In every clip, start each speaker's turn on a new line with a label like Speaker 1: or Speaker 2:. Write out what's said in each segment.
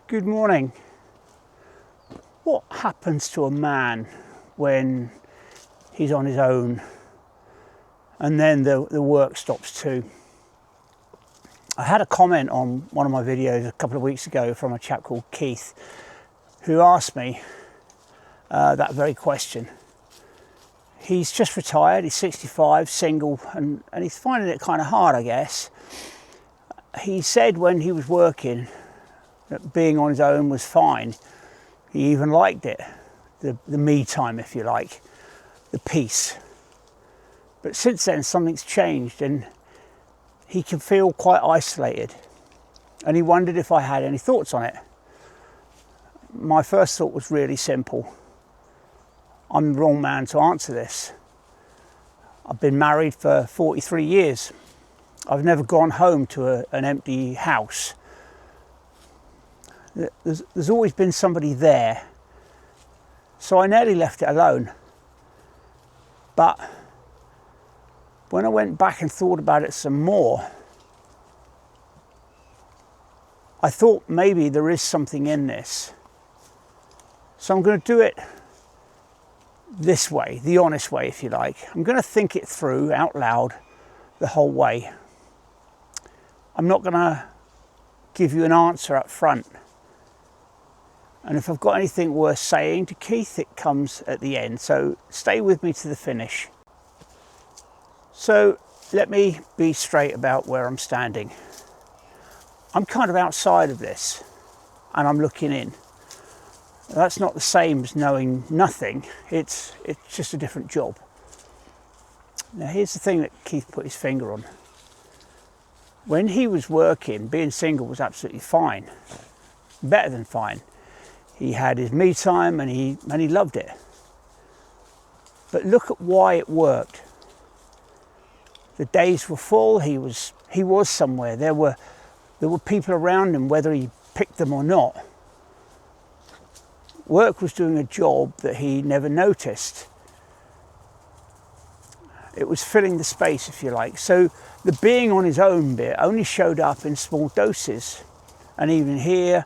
Speaker 1: Good morning. What happens to a man when he's on his own and then the work stops too? I had a comment on one of my videos a couple of weeks ago from a chap called Keith who asked me that very question. He's just retired, he's 65, single, and he's finding it kind of hard, I guess. He said when he was working that being on his own was fine. He even liked it, the me time, if you like, the peace. But since then, something's changed and he can feel quite isolated. And he wondered if I had any thoughts on it. My first thought was really simple. I'm the wrong man to answer this. I've been married for 43 years. I've never gone home to an empty house. There's always been somebody there. So I nearly left it alone. But when I went back and thought about it some more, I thought maybe there is something in this. So I'm going to do it this way, the honest way, if you like. I'm going to think it through out loud the whole way. I'm not going to give you an answer up front. And if I've got anything worth saying to Keith, it comes at the end. So stay with me to the finish. So let me be straight about where I'm standing. I'm kind of outside of this and I'm looking in. That's not the same as knowing nothing. It's just a different job. Now here's the thing that Keith put his finger on. When he was working, being single was absolutely fine. Better than fine. He had his me time and he loved it. But look at why it worked. The days were full, he was somewhere. There were people around him, whether he picked them or not. Work was doing a job that he never noticed. It was filling the space, if you like. So the being on his own bit only showed up in small doses. And even here,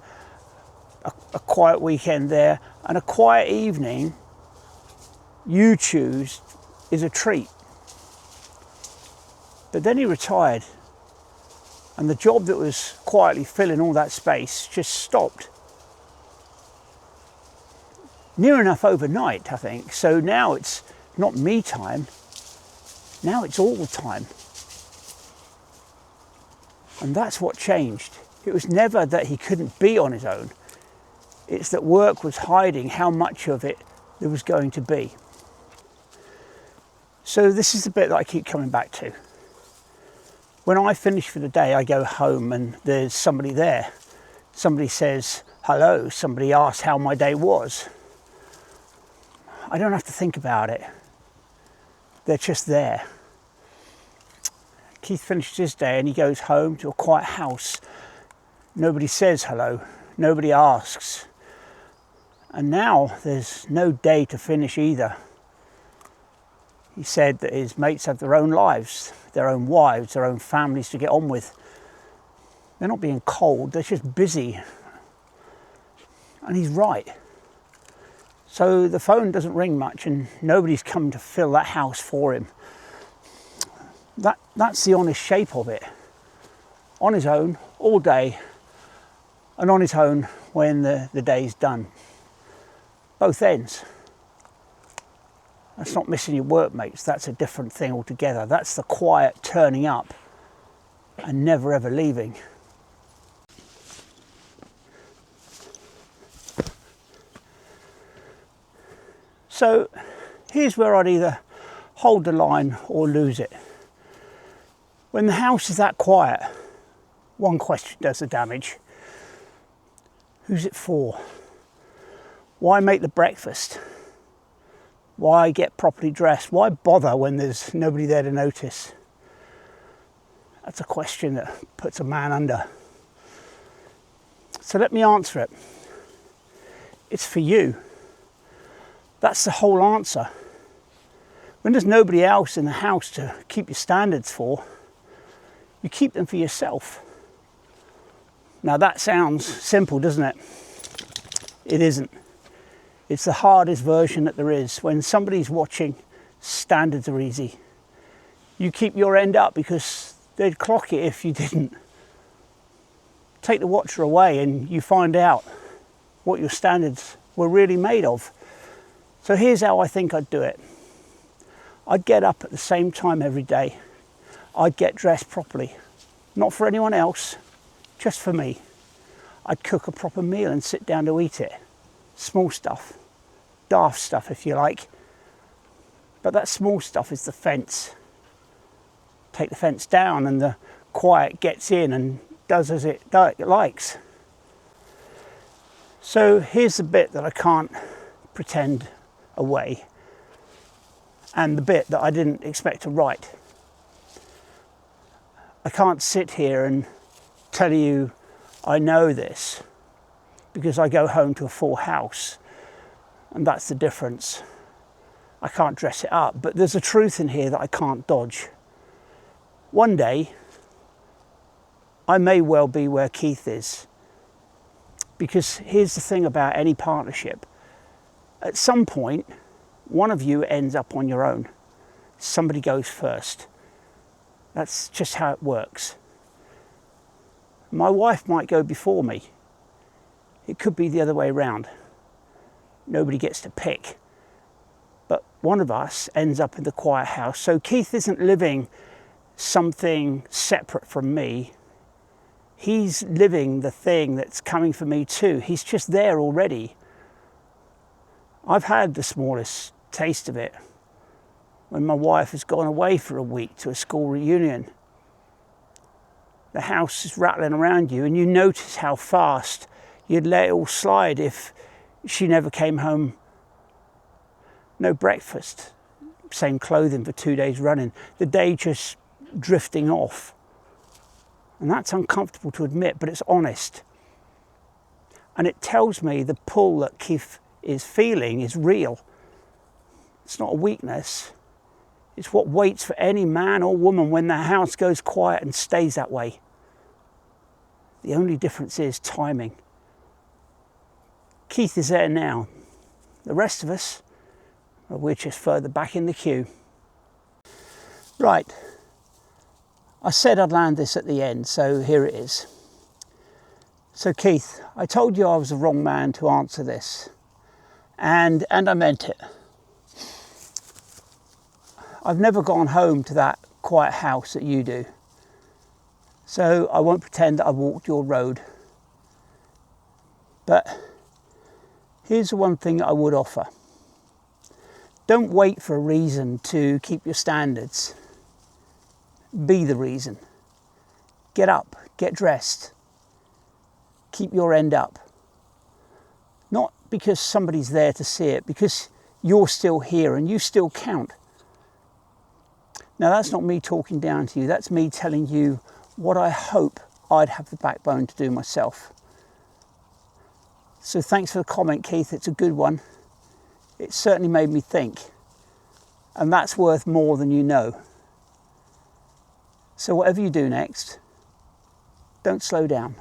Speaker 1: a quiet weekend there, and a quiet evening, you choose, is a treat. But then he retired, and the job that was quietly filling all that space just stopped. Near enough overnight, I think. So now it's not me time, now it's all time. And that's what changed. It was never that he couldn't be on his own. It's that work was hiding how much of it there was going to be. So this is the bit that I keep coming back to. When I finish for the day, I go home and there's somebody there. Somebody says hello, somebody asks how my day was. I don't have to think about it. They're just there. Keith finishes his day and he goes home to a quiet house. Nobody says hello, nobody asks. And now there's no day to finish either. He said that his mates have their own lives, their own wives, their own families to get on with. They're not being cold, they're just busy. And he's right. So the phone doesn't ring much and nobody's come to fill that house for him. That's the honest shape of it. On his own, all day, and on his own when the day's done. Both ends. That's not missing your workmates, that's a different thing altogether. That's the quiet turning up and never ever leaving. So here's where I'd either hold the line or lose it. When the house is that quiet, one question does the damage. Who's it for? Why make the breakfast? Why get properly dressed? Why bother when there's nobody there to notice? That's a question that puts a man under. So let me answer it. It's for you. That's the whole answer. When there's nobody else in the house to keep your standards for, you keep them for yourself. Now that sounds simple, doesn't it? It isn't. It's the hardest version that there is. When somebody's watching, standards are easy. You keep your end up because they'd clock it if you didn't. Take the watcher away and you find out what your standards were really made of. So here's how I think I'd do it. I'd get up at the same time every day. I'd get dressed properly. Not for anyone else, just for me. I'd cook a proper meal and sit down to eat it. Small stuff, daft stuff if you like. But that small stuff is the fence. Take the fence down and the quiet gets in and does as it likes. So here's the bit that I can't pretend away, and the bit that I didn't expect to write. I can't sit here and tell you I know this because I go home to a full house, and that's the difference. I can't dress it up, but there's a truth in here that I can't dodge. One day, I may well be where Keith is, because here's the thing about any partnership. At some point, one of you ends up on your own. Somebody goes first. That's just how it works. My wife might go before me. It could be the other way around. Nobody gets to pick. But one of us ends up in the quiet house. So Keith isn't living something separate from me. He's living the thing that's coming for me too. He's just there already. I've had the smallest taste of it when my wife has gone away for a week to a school reunion. The house is rattling around you and you notice how fast you'd let it all slide if she never came home. No breakfast, same clothing for 2 days running, the day just drifting off. And that's uncomfortable to admit, but it's honest. And it tells me the pull that Keith is feeling is real. It's not a weakness. It's what waits for any man or woman when the house goes quiet and stays that way. The only difference is timing. Keith is there now. The rest of us, well, we're just further back in the queue. Right. I said I'd land this at the end, so here it is. So Keith, I told you I was the wrong man to answer this, and I meant it. I've never gone home to that quiet house that you do, so I won't pretend that I walked your road. But here's the one thing that I would offer. Don't wait for a reason to keep your standards. Be the reason. Get up, get dressed. Keep your end up. Not because somebody's there to see it, because you're still here and you still count. Now that's not me talking down to you, that's me telling you what I hope I'd have the backbone to do myself. So thanks for the comment, Keith, it's a good one. It certainly made me think, and that's worth more than you know. So whatever you do next, don't slow down.